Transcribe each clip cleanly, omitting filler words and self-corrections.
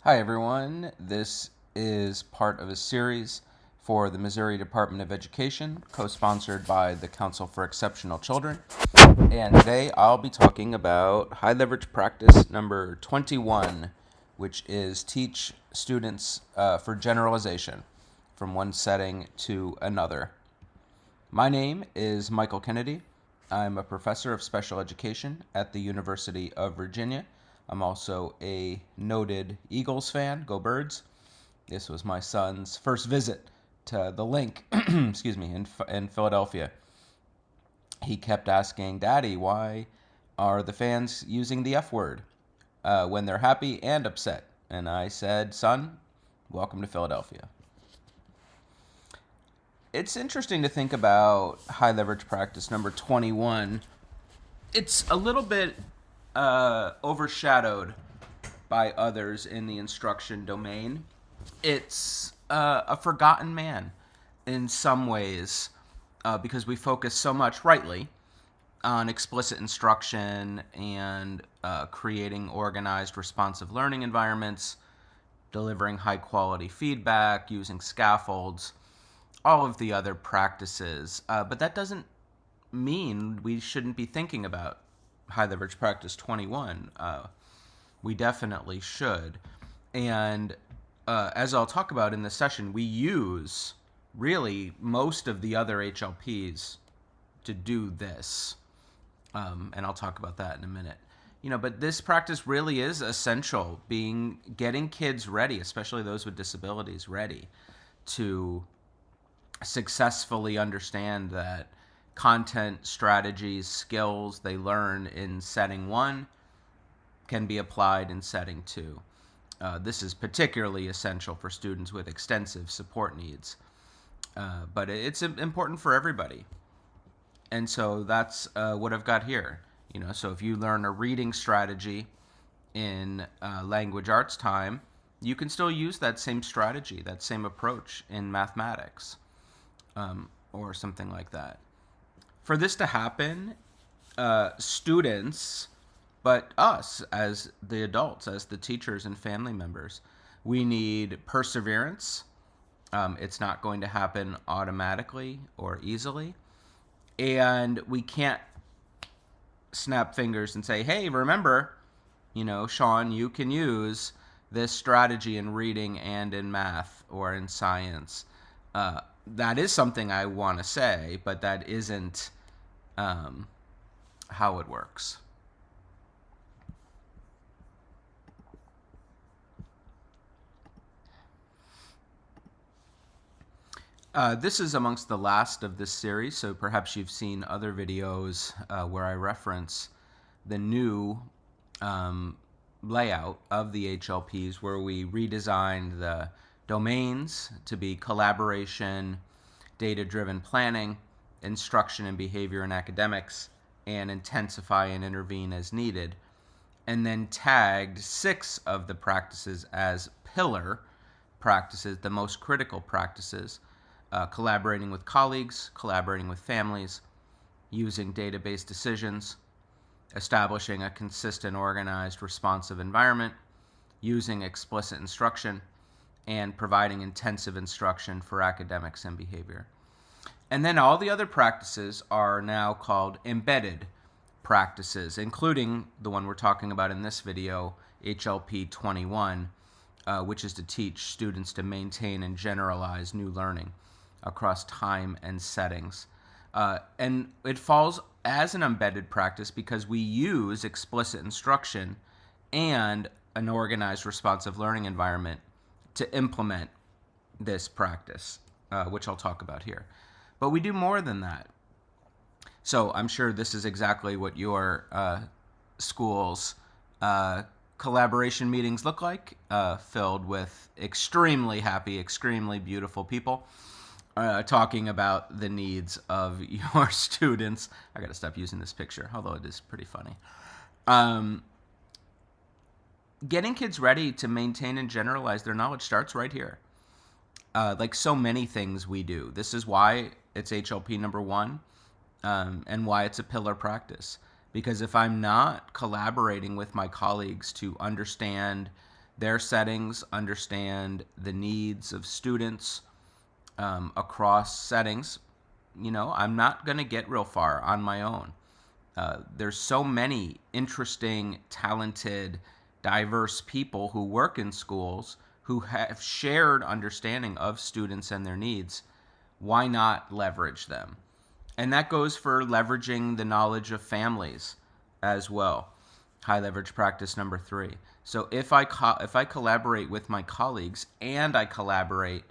Hi, everyone. This is part of a series for the Missouri Department of Education, co-sponsored by the Council for Exceptional Children. And today I'll be talking about high leverage practice number 21, which is teach students for generalization from one setting to another. My name is Michael Kennedy. I'm a professor of special education at the University of Virginia. I'm also a noted Eagles fan. Go Birds. This was my son's first visit to the Link, in Philadelphia. He kept asking, Daddy, why are the fans using the F word when they're happy and upset? And I said, son, welcome to Philadelphia. It's interesting to think about high leverage practice number 21. It's a little bit overshadowed by others in the instruction domain. It's a forgotten man in some ways because we focus so much, rightly, on explicit instruction and creating organized, responsive learning environments, delivering high-quality feedback, using scaffolds, all of the other practices. But that doesn't mean we shouldn't be thinking about high leverage practice 21. We definitely should. And as I'll talk about in this session, we use really most of the other HLPs to do this. And I'll talk about that in a minute. But this practice really is essential, getting kids ready, especially those with disabilities, ready to successfully understand that content, strategies, skills they learn in setting one can be applied in setting two. This is particularly essential for students with extensive support needs, but it's important for everybody. And so that's what I've got here. So if you learn a reading strategy in language arts time, you can still use that same strategy, that same approach in mathematics. Or something like that. For this to happen, students, but us as the adults, as the teachers and family members, we need perseverance. It's not going to happen automatically or easily. And we can't snap fingers and say, hey, remember, Sean, you can use this strategy in reading and in math or in science. That is something I want to say, but that isn't how it works. This is amongst the last of this series, so perhaps you've seen other videos where I reference the new layout of the HLPs, where we redesigned the domains to be collaboration, data-driven planning, instruction and behavior in academics, and intensify and intervene as needed, and then tagged 6 of the practices as pillar practices, the most critical practices: collaborating with colleagues, collaborating with families, using data-based decisions, establishing a consistent, organized, responsive environment, using explicit instruction, and providing intensive instruction for academics and behavior. And then all the other practices are now called embedded practices, including the one we're talking about in this video, HLP 21, which is to teach students to maintain and generalize new learning across time and settings. And it falls as an embedded practice because we use explicit instruction and an organized, responsive learning environment to implement this practice, which I'll talk about here. But we do more than that. So I'm sure this is exactly what your school's collaboration meetings look like, filled with extremely happy, extremely beautiful people talking about the needs of your students. I got to stop using this picture, although it is pretty funny. Getting kids ready to maintain and generalize their knowledge starts right here. Like so many things we do. This is why it's HLP number 1, and why it's a pillar practice. Because if I'm not collaborating with my colleagues to understand Their settings understand the needs of students across settings. I'm not going to get real far on my own. There's so many interesting, talented, diverse people who work in schools who have shared understanding of students and their needs. Why not leverage them? And that goes for leveraging the knowledge of families as well. High leverage practice number 3. So if I collaborate with my colleagues and I collaborate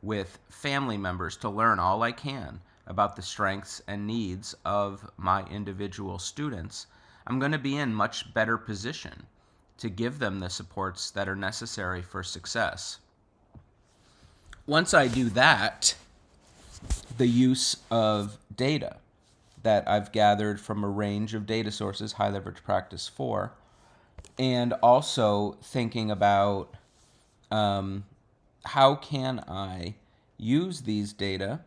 with family members to learn all I can about the strengths and needs of my individual students, I'm going to be in much better position to give them the supports that are necessary for success. Once I do that, the use of data that I've gathered from a range of data sources, high leverage practice 4, and also thinking about how can I use these data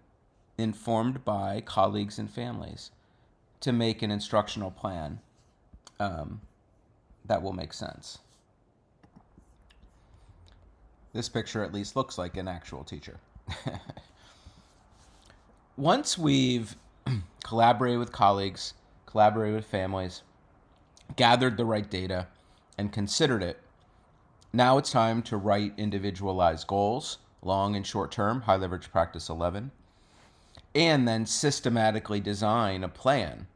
informed by colleagues and families to make an instructional plan that will make sense. This picture at least looks like an actual teacher. Once we've collaborated with colleagues, collaborated with families, gathered the right data, and considered it, now it's time to write individualized goals, long and short term, high leverage practice 11, and then systematically design a plan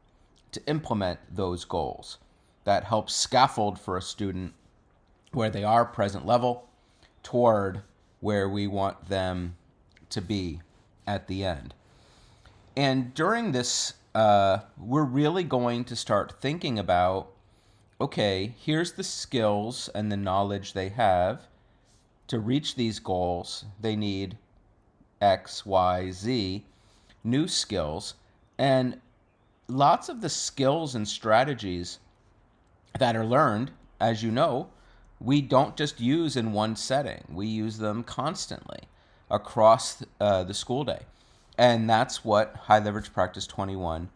to implement those goals that helps scaffold for a student where they are present level toward where we want them to be at the end. And during this, we're really going to start thinking about, okay, here's the skills and the knowledge they have. To reach these goals, they need X, Y, Z, new skills. And lots of the skills and strategies that are learned, as you know, we don't just use in one setting. We use them constantly across the school day. And that's what High Leverage Practice 21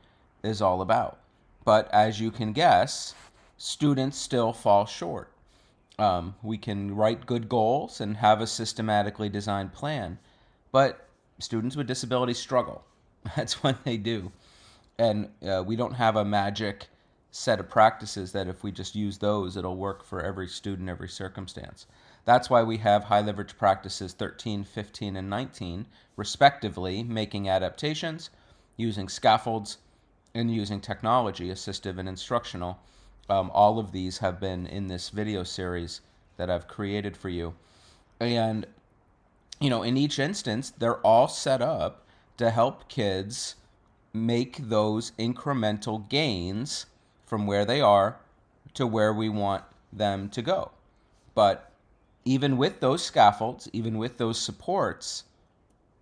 is all about. But as you can guess, students still fall short. We can write good goals and have a systematically designed plan, but students with disabilities struggle. That's what they do. And we don't have a magic set of practices that if we just use those, it'll work for every student, every circumstance. That's why we have high leverage practices 13, 15, and 19, respectively, making adaptations, using scaffolds, and using technology, assistive and instructional. All of these have been in this video series that I've created for you. And, in each instance, they're all set up to help kids make those incremental gains from where they are to where we want them to go. But even with those scaffolds, even with those supports,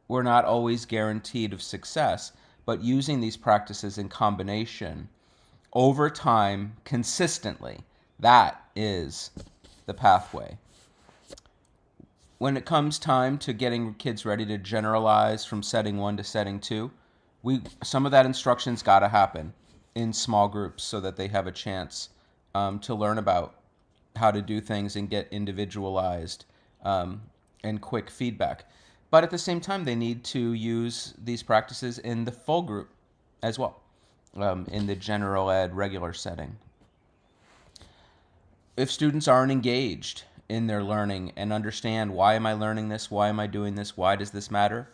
we're not always guaranteed of success. But using these practices in combination over time, consistently, that is the pathway. When it comes time to getting kids ready to generalize from setting 1 to setting 2, some of that instruction's got to happen in small groups so that they have a chance to learn about how to do things and get individualized and quick feedback. But at the same time, they need to use these practices in the full group as well, in the general ed regular setting. If students aren't engaged in their learning and understand, why am I learning this? Why am I doing this? Why does this matter?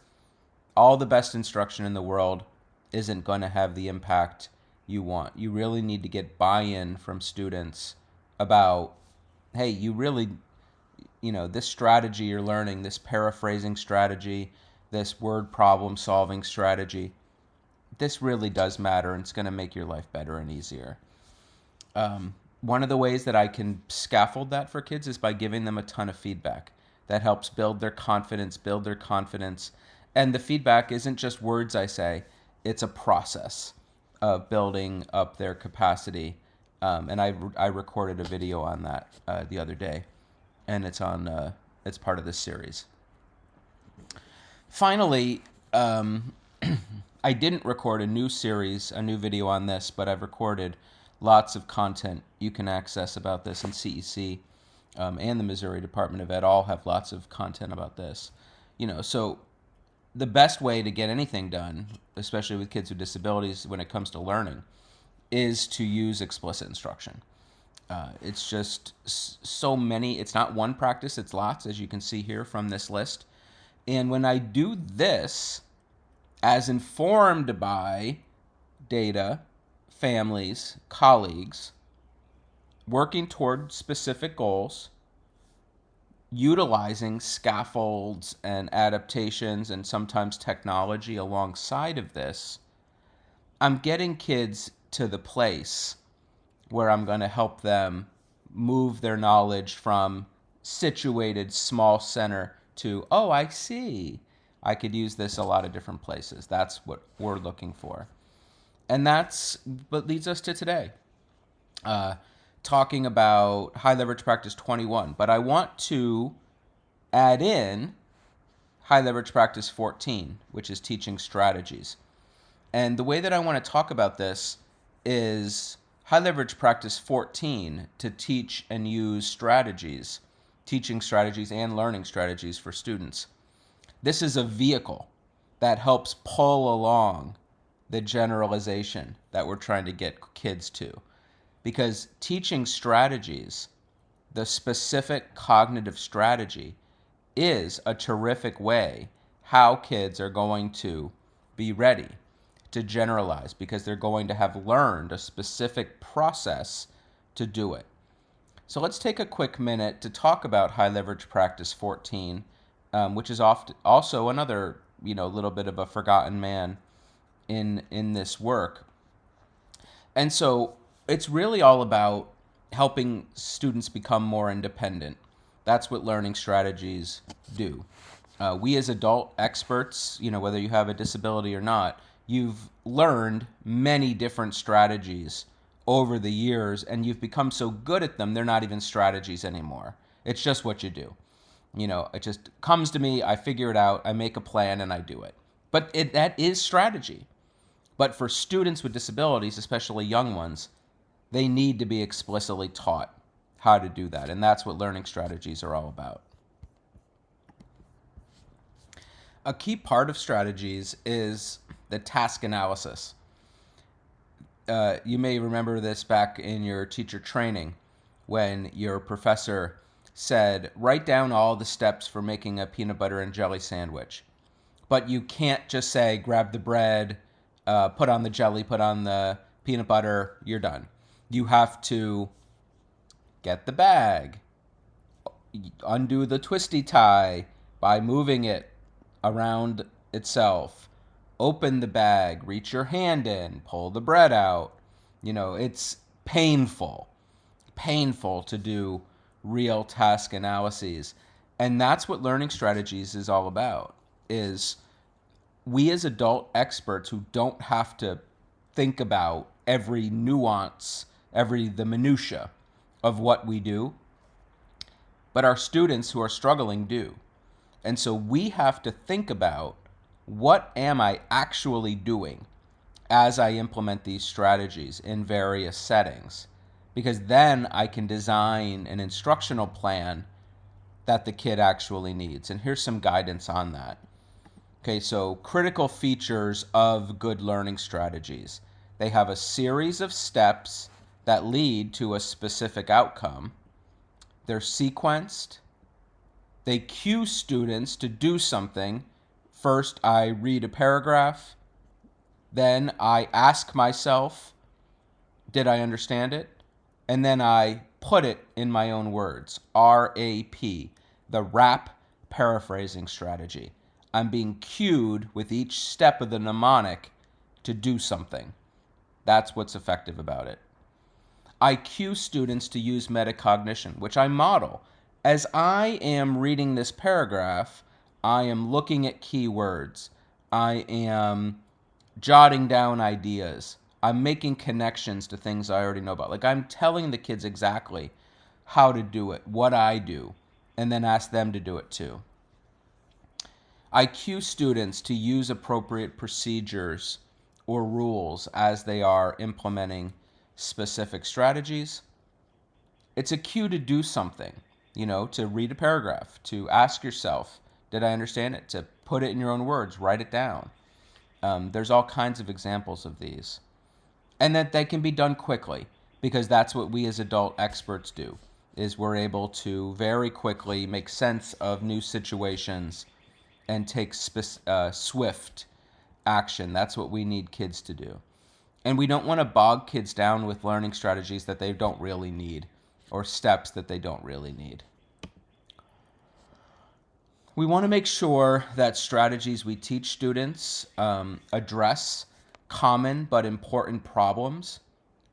All the best instruction in the world isn't going to have the impact you want. You really need to get buy-in from students about, hey, you really, this strategy you're learning, this paraphrasing strategy, this word problem solving strategy, this really does matter, and it's going to make your life better and easier. One of the ways that I can scaffold that for kids is by giving them a ton of feedback. That helps build their confidence. And the feedback isn't just words I say, it's a process of building up their capacity. And I recorded a video on that the other day, and it's part of this series. Finally, I didn't record a new video on this, but I've recorded lots of content you can access about this in CEC and the Missouri Department of Ed all have lots of content about this. So the best way to get anything done, especially with kids with disabilities when it comes to learning, is to use explicit instruction. It's just so many. It's not one practice, it's lots, as you can see here from this list. And when I do this, as informed by data, families, colleagues, working toward specific goals, utilizing scaffolds and adaptations and sometimes technology alongside of this, I'm getting kids to the place where I'm going to help them move their knowledge from situated small center to, oh, I see. I could use this a lot of different places. That's what we're looking for. And that's what leads us to today, talking about high leverage practice 21. But I want to add in high leverage practice 14, which is teaching strategies. And the way that I want to talk about this is high leverage practice 14 to teach and use strategies, teaching strategies and learning strategies for students. This is a vehicle that helps pull along the generalization that we're trying to get kids to. Because teaching strategies, the specific cognitive strategy, is a terrific way how kids are going to be ready to generalize, because they're going to have learned a specific process to do it. So let's take a quick minute to talk about high leverage practice 14, which is also another little bit of a forgotten man in this work. And so it's really all about helping students become more independent. That's what learning strategies do. We as adult experts, whether you have a disability or not, you've learned many different strategies over the years, and you've become so good at them, they're not even strategies anymore. It's just what you do. It just comes to me, I figure it out, I make a plan, and I do it. But that is strategy. But for students with disabilities, especially young ones, they need to be explicitly taught how to do that. And that's what learning strategies are all about. A key part of strategies is the task analysis. You may remember this back in your teacher training when your professor said, write down all the steps for making a peanut butter and jelly sandwich. But you can't just say, grab the bread, put on the jelly, put on the peanut butter, you're done. You have to get the bag, undo the twisty tie by moving it around itself, open the bag, reach your hand in, pull the bread out. It's painful to do real task analyses. And that's what learning strategies is all about, is we as adult experts who don't have to think about every nuance, the minutia of what we do, but our students who are struggling do. And so we have to think about, what am I actually doing as I implement these strategies in various settings? Because then I can design an instructional plan that the kid actually needs. And here's some guidance on that. Okay, so critical features of good learning strategies. They have a series of steps that lead to a specific outcome. They're sequenced. They cue students to do something. First, I read a paragraph. Then I ask myself, did I understand it? And then I put it in my own words. RAP, the rap paraphrasing strategy. I'm being cued with each step of the mnemonic to do something. That's what's effective about it. I cue students to use metacognition, which I model. As I am reading this paragraph, I am looking at keywords. I am jotting down ideas. I'm making connections to things I already know about. Like, I'm telling the kids exactly how to do it, what I do, and then ask them to do it too. I cue students to use appropriate procedures or rules as they are implementing specific strategies. It's a cue to do something. to read a paragraph, to ask yourself, did I understand it? To put it in your own words, write it down. There's all kinds of examples of these. And that they can be done quickly, because that's what we as adult experts do, is we're able to very quickly make sense of new situations and take swift action. That's what we need kids to do. And we don't want to bog kids down with learning strategies that they don't really need, or steps that they don't really need. We want to make sure that strategies we teach students address common but important problems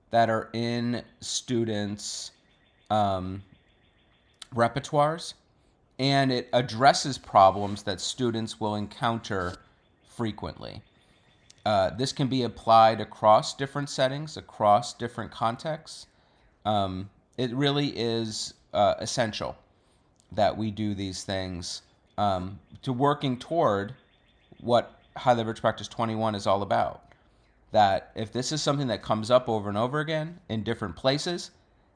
that are in students' repertoires, and it addresses problems that students will encounter frequently. This can be applied across different settings, across different contexts. It really is essential that we do these things to working toward what High Leverage Practice 21 is all about. That if this is something that comes up over and over again in different places,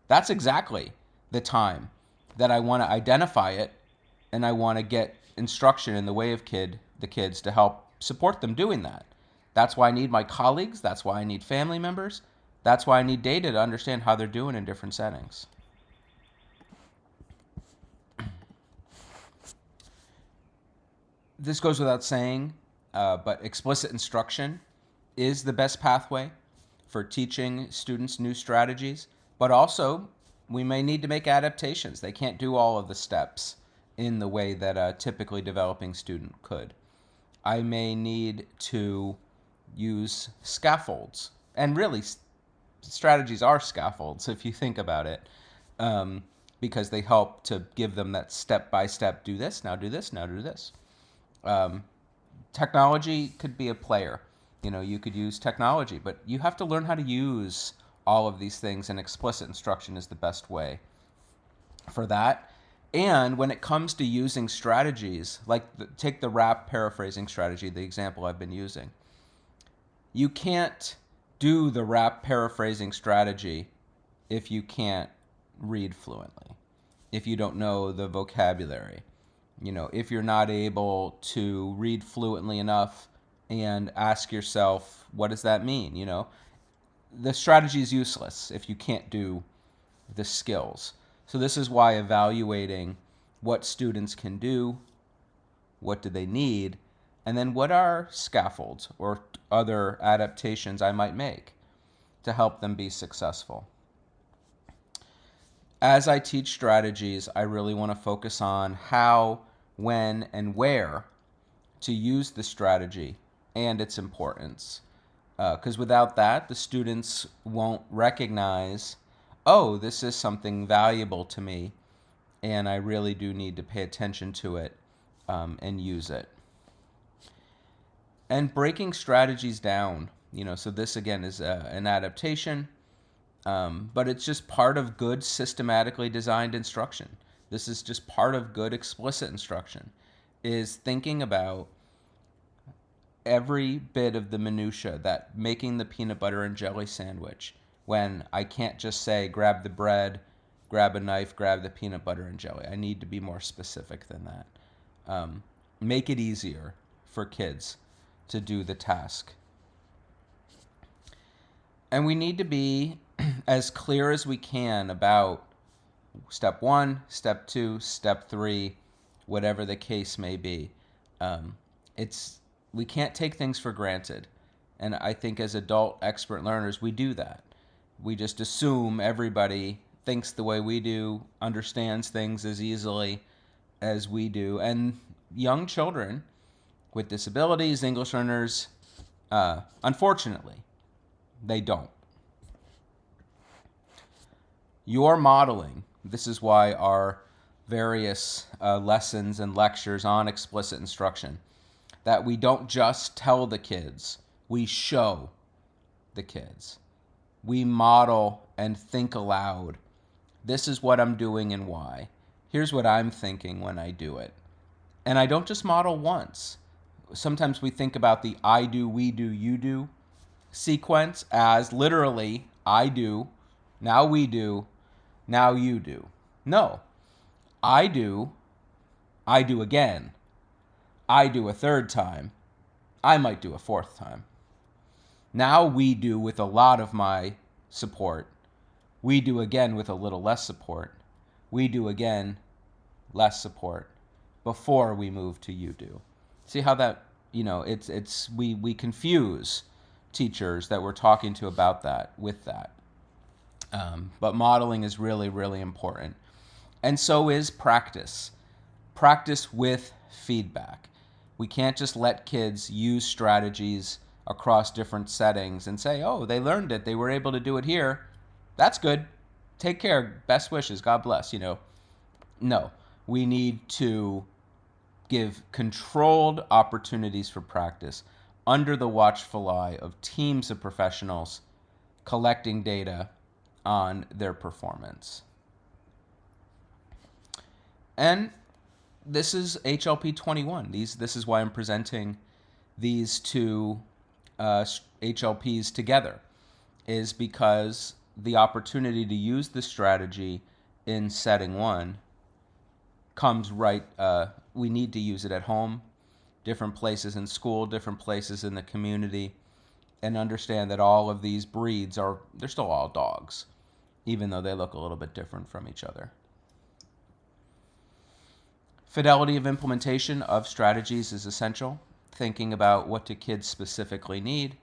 that's exactly the time that I want to identify it, and I want to get instruction in the way of the kids to help support them doing that. That's why I need my colleagues. That's why I need family members. That's why I need data to understand how they're doing in different settings. This goes without saying, but explicit instruction is the best pathway for teaching students new strategies, but also we may need to make adaptations. They can't do all of the steps in the way that a typically developing student could. I may need to use scaffolds, and really strategies are scaffolds if you think about it, because they help to give them that step-by-step, do this, now do this, now do this. Technology could be a player. You could use technology, but you have to learn how to use all of these things, and explicit instruction is the best way for that. And when it comes to using strategies, like take the rap paraphrasing strategy, the example I've been using. You can't do the rap paraphrasing strategy if you can't read fluently, if you don't know the vocabulary, if you're not able to read fluently enough and ask yourself, what does that mean? The strategy is useless if you can't do the skills. So this is why evaluating what students can do, what do they need, and then what are scaffolds or other adaptations I might make to help them be successful. As I teach strategies, I really want to focus on how, when, and where to use the strategy and its importance. Because without that, the students won't recognize, oh, this is something valuable to me, and I really do need to pay attention to it and use it. And breaking strategies down, so this again is an adaptation, but it's just part of good systematically designed instruction. This is just part of good explicit instruction, is thinking about every bit of the minutia, that making the peanut butter and jelly sandwich, when I can't just say grab the bread, grab a knife, grab the peanut butter and jelly. I need to be more specific than that. Make it easier for kids to do the task. And we need to be as clear as we can about step 1, step 2, step 3, whatever the case may be. We can't take things for granted. And I think as adult expert learners, we do that. We just assume everybody thinks the way we do, understands things as easily as we do. And young children with disabilities, English learners, unfortunately, they don't. Your modeling, this is why our various lessons and lectures on explicit instruction, that we don't just tell the kids, we show the kids. We model and think aloud. This is what I'm doing and why. Here's what I'm thinking when I do it. And I don't just model once. Sometimes we think about the I do, we do, you do sequence as literally I do, now we do, now you do. No. I do, I do again, I do a third time, I might do a fourth time. Now we do with a lot of my support. We do again with a little less support. We do again, less support before we move to you do. See how that, we confuse teachers that we're talking to about that with that. But modeling is really, really important. And so is practice. Practice with feedback. We can't just let kids use strategies across different settings and say, oh, they learned it. They were able to do it here. That's good. Take care. Best wishes. God bless. No. We need to give controlled opportunities for practice under the watchful eye of teams of professionals collecting data on their performance. And this is HLP 21. This is why I'm presenting these two HLPs together, is because the opportunity to use the strategy in setting one comes right. We need to use it at home, different places in school, different places in the community, and understand that all of these breeds they're still all dogs, even though they look a little bit different from each other. Fidelity of implementation of strategies is essential. Thinking about what do kids specifically need?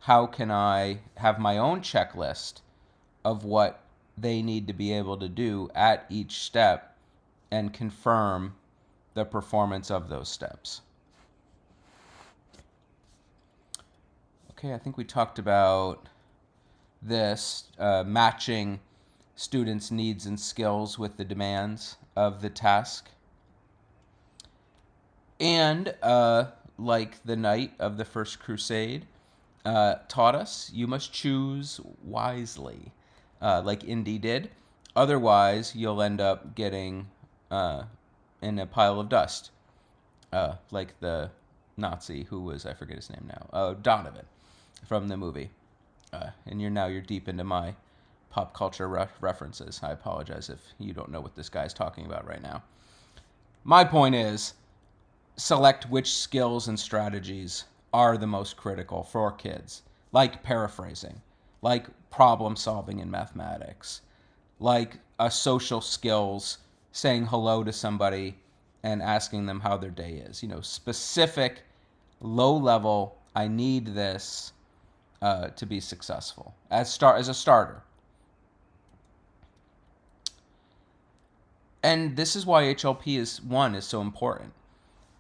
How can I have my own checklist of what they need to be able to do at each step and confirm the performance of those steps? Okay, I think we talked about this, matching students' needs and skills with the demands of the task. And like the Knight of the First Crusade taught us, you must choose wisely, like Indy did. Otherwise, you'll end up getting in a pile of dust, like the Nazi who was, I forget his name now, Donovan from the movie. And you're deep into my pop culture references. I apologize if you don't know what this guy's talking about right now. My point is, select which skills and strategies are the most critical for kids, like paraphrasing, like problem solving in mathematics, like a social skills, saying hello to somebody and asking them how their day is. Specific, low level, I need this to be successful as a starter. And this is why HLP is so important.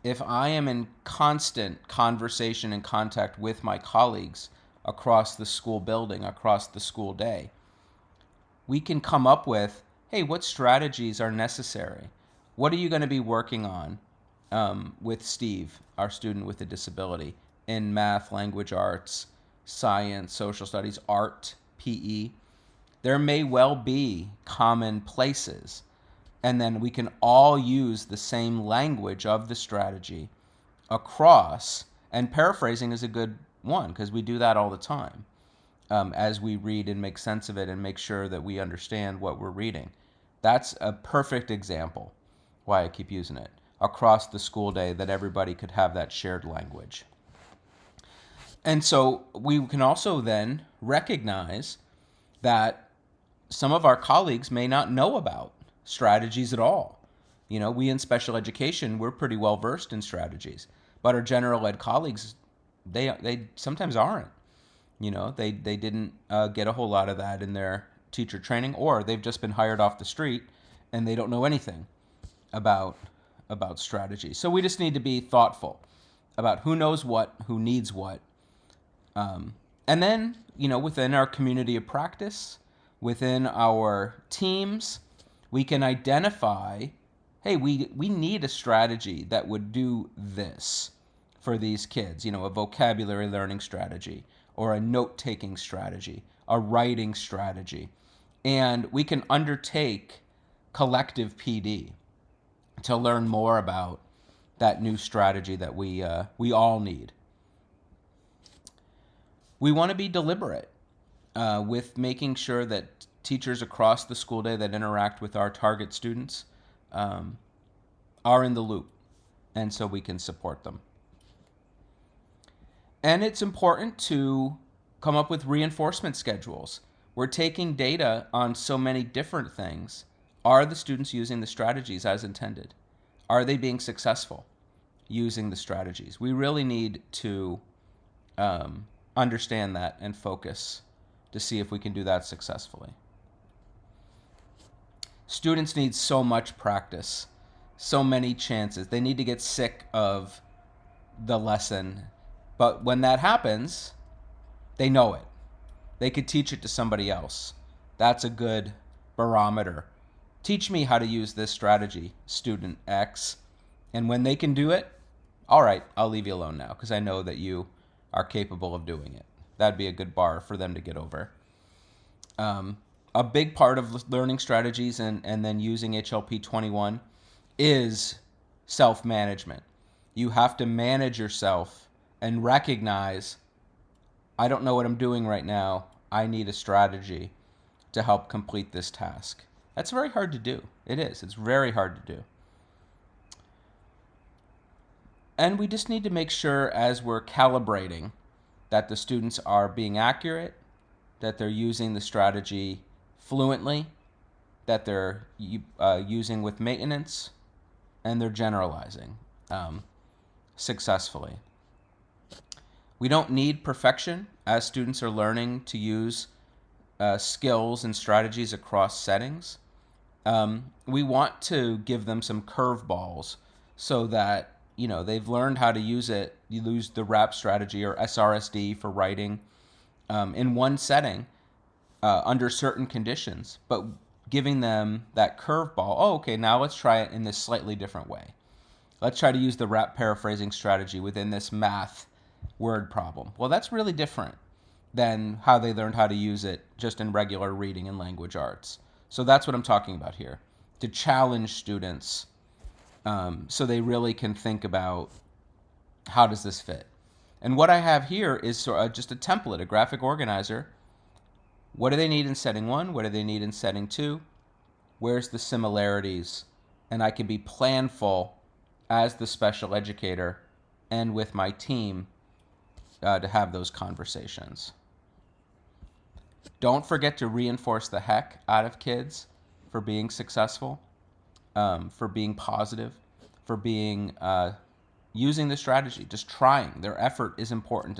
If I am in constant conversation and contact with my colleagues across the school building, across the school day, we can come up with, hey, what strategies are necessary? What are you going to be working on with Steve, our student with a disability, in math, language arts, science, social studies, art, PE? There may well be common places. And then we can all use the same language of the strategy across. And paraphrasing is a good one because we do that all the time as we read and make sense of it and make sure that we understand what we're reading. That's a perfect example why I keep using it across the school day, that everybody could have that shared language. And so we can also then recognize that some of our colleagues may not know about strategies at all. We in special education, we're pretty well versed in strategies, but our general ed colleagues, they sometimes aren't. They didn't get a whole lot of that in their teacher training, or they've just been hired off the street and they don't know anything about strategy. So we just need to be thoughtful about who knows what, who needs what, and then within our community of practice, within our teams, we can identify, hey, we need a strategy that would do this for these kids, a vocabulary learning strategy or a note-taking strategy, a writing strategy. And we can undertake collective PD to learn more about that new strategy that we all need. We want to be deliberate with making sure that teachers across the school day that interact with our target students are in the loop, and so we can support them. And it's important to come up with reinforcement schedules. We're taking data on so many different things. Are the students using the strategies as intended? Are they being successful using the strategies? We really need to understand that and focus to see if we can do that successfully. Students need so much practice, so many chances. They need to get sick of the lesson. But when that happens, they know it. They could teach it to somebody else. That's a good barometer. Teach me how to use this strategy, student X. And when they can do it, all right, I'll leave you alone now because I know that you are capable of doing it. That'd be a good bar for them to get over. A big part of learning strategies and then using HLP 21 is self-management. You have to manage yourself and recognize, I don't know what I'm doing right now. I need a strategy to help complete this task. That's very hard to do. It is. It's very hard to do. And we just need to make sure as we're calibrating that the students are being accurate, that they're using the strategy fluently, that they're using with maintenance, and they're generalizing successfully. We don't need perfection as students are learning to use skills and strategies across settings. We want to give them some curveballs so that they've learned how to use it. You use the RAP strategy or SRSD for writing in one setting under certain conditions, but giving them that curveball. Oh, okay, now let's try it in this slightly different way. Let's try to use the RAP paraphrasing strategy within this math word problem. Well, that's really different than how they learned how to use it just in regular reading and language arts. So that's what I'm talking about here, to challenge students so they really can think about how does this fit. And what I have here is just a template, a graphic organizer. What do they need in setting 1? What do they need in setting 2? Where's the similarities? And I can be planful as the special educator and with my team to have those conversations. Don't forget to reinforce the heck out of kids for being successful, for being positive, for being using the strategy, just trying. Their effort is important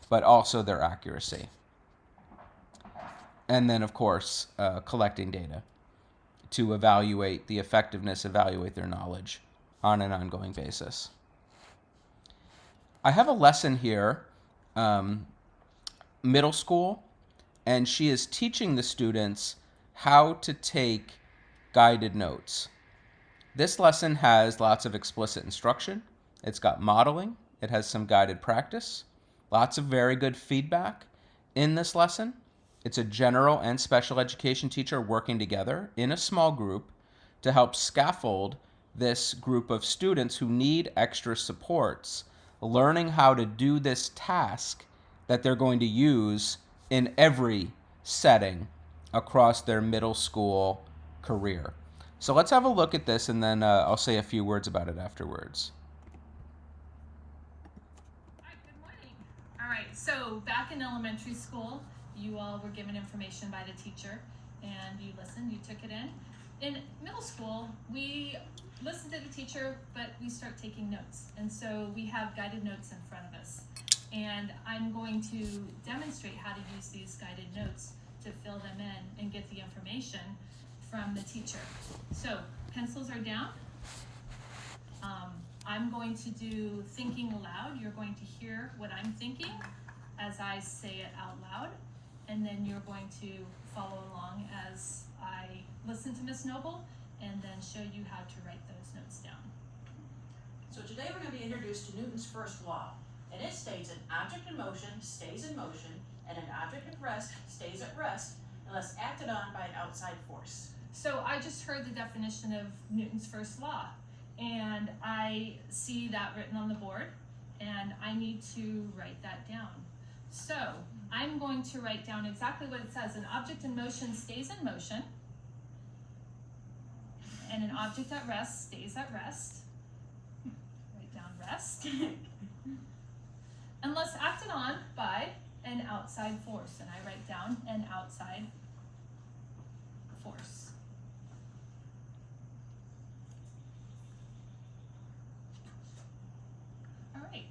but also their accuracy. And then, of course, collecting data to evaluate the effectiveness, evaluate their knowledge on an ongoing basis. I have a lesson here, middle school, and she is teaching the students how to take guided notes. This lesson has lots of explicit instruction. It's got modeling. It has some guided practice. Lots of very good feedback in this lesson. It's a general and special education teacher working together in a small group to help scaffold this group of students who need extra supports, learning how to do this task that they're going to use in every setting across their middle school career. So let's have a look at this, and then I'll say a few words about it afterwards. All right, good morning. All right, so back in elementary school, you all were given information by the teacher, and you listened, you took it in. In middle school, we listen to the teacher, but we start taking notes. And so we have guided notes in front of us. And I'm going to demonstrate how to use these guided notes to fill them in and get the information from the teacher. So pencils are down. I'm going to do thinking aloud. You're going to hear what I'm thinking as I say it out loud. And then you're going to follow along as I listen to Ms. Noble and then show you how to write those notes down. So today we're going to be introduced to Newton's first law, and it states an object in motion stays in motion and an object at rest stays at rest unless acted on by an outside force. So I just heard the definition of Newton's first law, and I see that written on the board, and I need to write that down. So I'm going to write down exactly what it says. An object in motion stays in motion. and an object at rest stays at rest. Write down rest. Unless acted on by an outside force, and I write down an outside force. All right.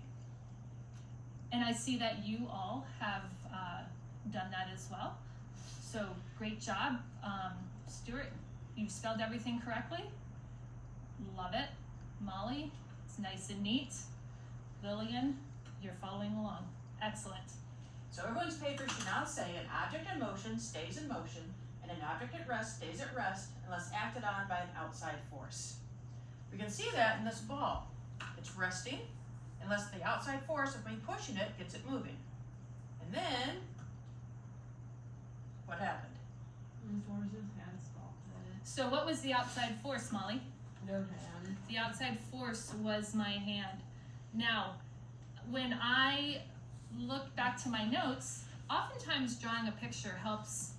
And I see that you all have done that as well. So great job. Stuart, you've spelled everything correctly. Love it. Molly, it's nice and neat. Lillian, you're following along. Excellent. So everyone's paper should now say an object in motion stays in motion and an object at rest stays at rest unless acted on by an outside force. We can see that in this ball. It's resting unless the outside force of me pushing it gets it moving. And then, what happened? So what was the outside force, Molly? No hand. The outside force was my hand. Now, when I look back to my notes, oftentimes drawing a picture helps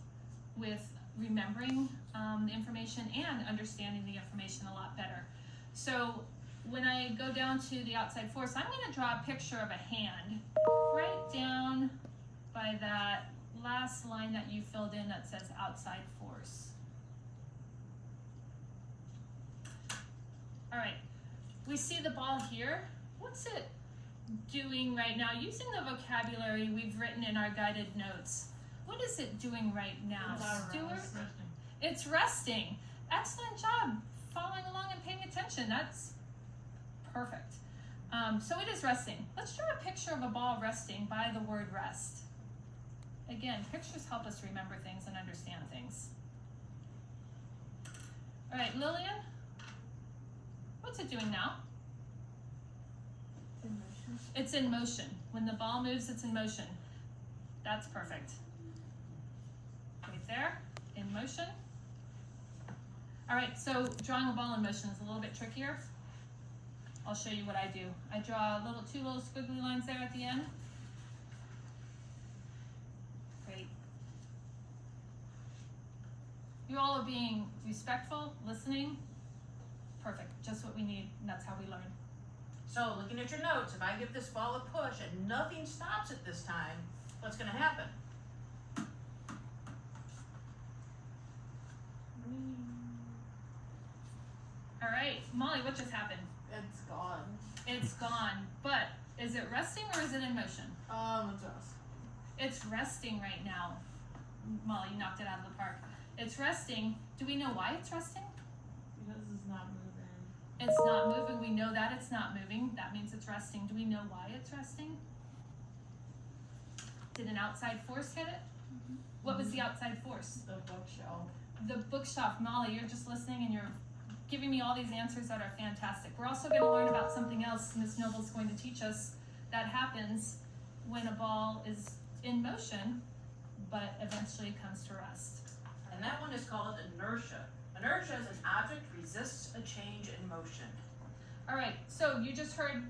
with remembering the information and understanding the information a lot better. So when I go down to the outside force, I'm going to draw a picture of a hand right down by that last line that you filled in that says outside force. All right, we see the ball here. What's it doing right now? Using the vocabulary we've written in our guided notes, what is it doing right now, Stuart? It's resting. Excellent job following along and paying attention. That's perfect. So it is resting. Let's draw a picture of a ball resting by the word rest. Again, pictures help us remember things and understand things. All right, Lillian, what's it doing now? In motion. It's in motion. When the ball moves, it's in motion. That's perfect. Right there, in motion. All right, so drawing a ball in motion is a little bit trickier. I'll show you what I do. I draw two little squiggly lines there at the end. Great. You all are being respectful, listening. Perfect, just what we need, and that's how we learn. So looking at your notes, if I give this ball a push and nothing stops it this time, what's going to happen? All right, Molly, what just happened? It's gone. It's gone, but is it resting or is it in motion? It's us. It's resting right now. Molly, you knocked it out of the park. It's resting. Do we know why it's resting? Because it's not moving. It's not moving. We know that it's not moving. That means it's resting. Do we know why it's resting? Did an outside force hit it? Mm-hmm. What was the outside force? The bookshelf. The bookshelf. Molly, you're just listening and you're giving me all these answers that are fantastic. We're also going to learn about something else Miss Noble's going to teach us that happens when a ball is in motion, but eventually comes to rest. And that one is called inertia. Inertia is an object resists a change in motion. All right, so you just heard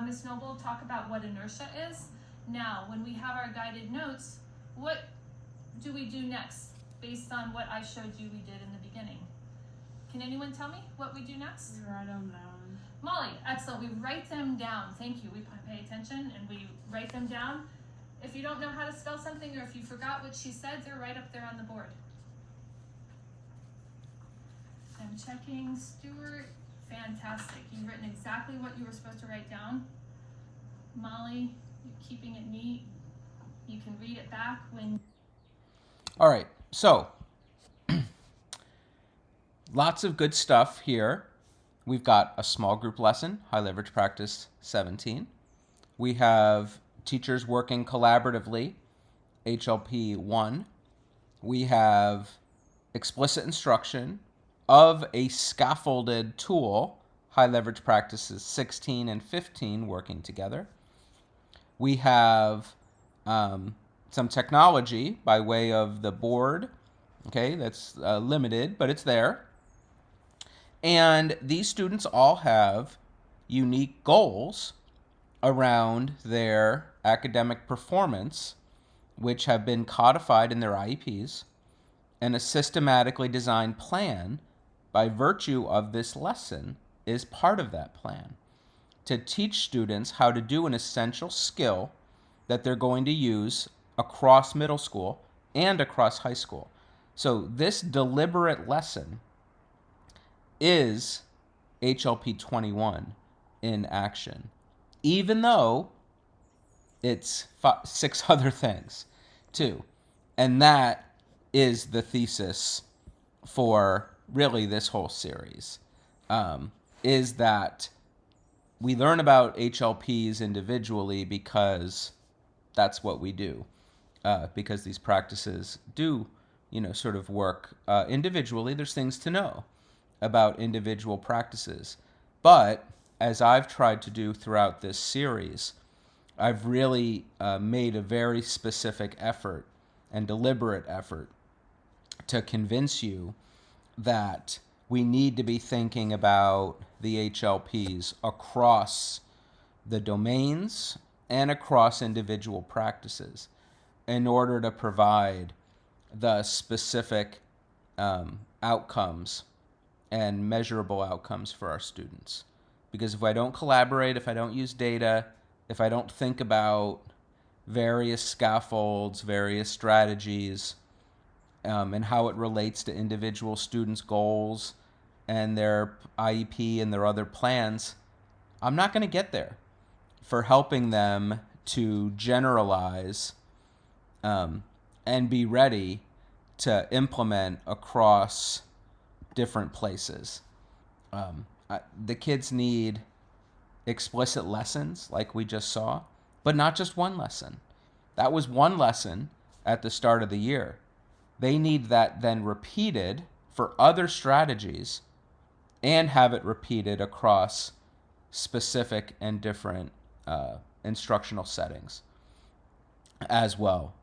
Miss Noble talk about what inertia is. Now, when we have our guided notes, what do we do next based on what I showed you we did in the beginning? Can anyone tell me what we do next? We write them down. Molly, excellent. We write them down. Thank you. We pay attention and we write them down. If you don't know how to spell something or if you forgot what she said, they're right up there on the board. I'm checking. Stuart, fantastic. You've written exactly what you were supposed to write down. Molly, you're keeping it neat. You can read it back when... All right, so lots of good stuff here. We've got a small group lesson, high leverage practice 17. We have teachers working collaboratively, HLP 1. We have explicit instruction of a scaffolded tool, high leverage practices 16 and 15 working together. We have some technology by way of the board. Okay, that's limited, but it's there. And these students all have unique goals around their academic performance, which have been codified in their IEPs, and a systematically designed plan by virtue of this lesson, is part of that plan to teach students how to do an essential skill that they're going to use across middle school and across high school. So this deliberate lesson is HLP 21 in action, even though it's 6 other things too. And that is the thesis for really this whole series, is that we learn about HLPs individually because that's what we do, because these practices do, sort of work individually. There's things to know about individual practices. But as I've tried to do throughout this series, I've really made a very specific effort and deliberate effort to convince you that we need to be thinking about the HLPs across the domains and across individual practices in order to provide the specific outcomes and measurable outcomes for our students. Because if I don't collaborate, if I don't use data, if I don't think about various scaffolds, various strategies, and how it relates to individual students' goals and their IEP and their other plans, I'm not going to get there for helping them to generalize and be ready to implement across different places. The kids need explicit lessons like we just saw, but not just one lesson. That was one lesson at the start of the year. They need that then repeated for other strategies and have it repeated across specific and different instructional settings as well.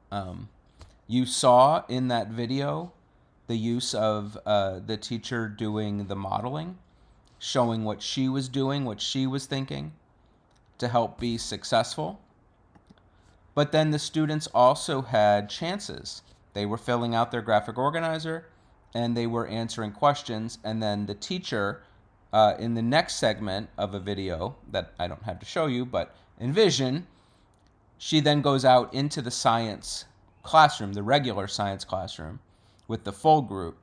You saw in that video the use of the teacher doing the modeling, showing what she was doing, what she was thinking to help be successful. But then the students also had chances. They were filling out their graphic organizer and they were answering questions. And then the teacher, in the next segment of a video that I don't have to show you, but envision, she then goes out into the science classroom, the regular science classroom, with the full group.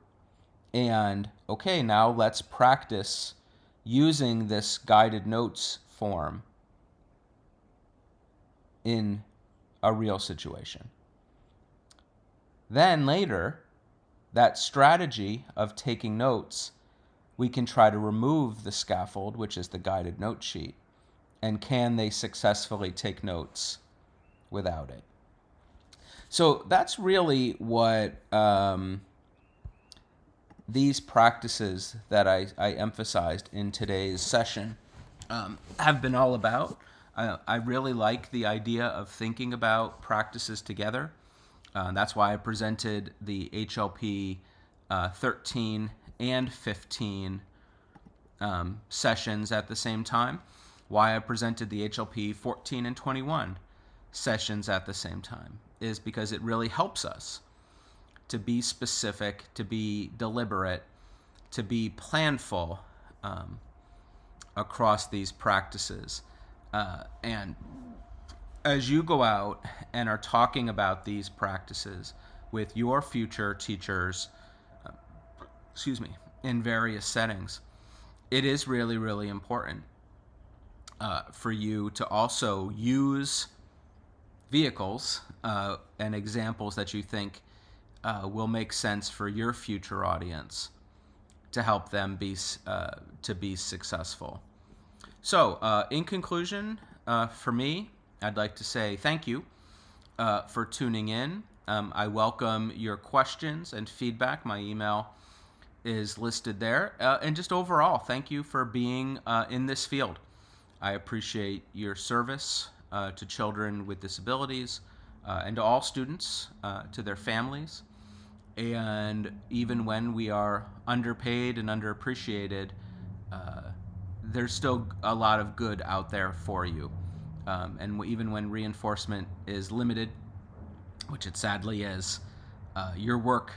And okay, now let's practice using this guided notes form in a real situation. Then later, that strategy of taking notes, we can try to remove the scaffold, which is the guided note sheet. And can they successfully take notes without it? So that's really what these practices that I emphasized in today's session have been all about. I really like the idea of thinking about practices together. That's why I presented the HLP 13 and 15 sessions at the same time. Why I presented the HLP 14 and 21 sessions at the same time is because it really helps us to be specific, to be deliberate, to be planful across these practices. And as you go out and are talking about these practices with your future teachers, in various settings, it is really, really important for you to also use vehicles and examples that you think will make sense for your future audience to help them be successful. So, in conclusion, for me, I'd like to say thank you for tuning in. I welcome your questions and feedback. My email is listed there. And just overall, thank you for being in this field. I appreciate your service to children with disabilities and to all students, to their families. And even when we are underpaid and underappreciated, there's still a lot of good out there for you. And even when reinforcement is limited, which it sadly is, your work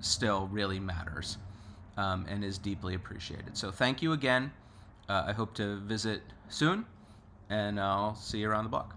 still really matters. and is deeply appreciated. So thank you again. I hope to visit soon, and I'll see you around the block.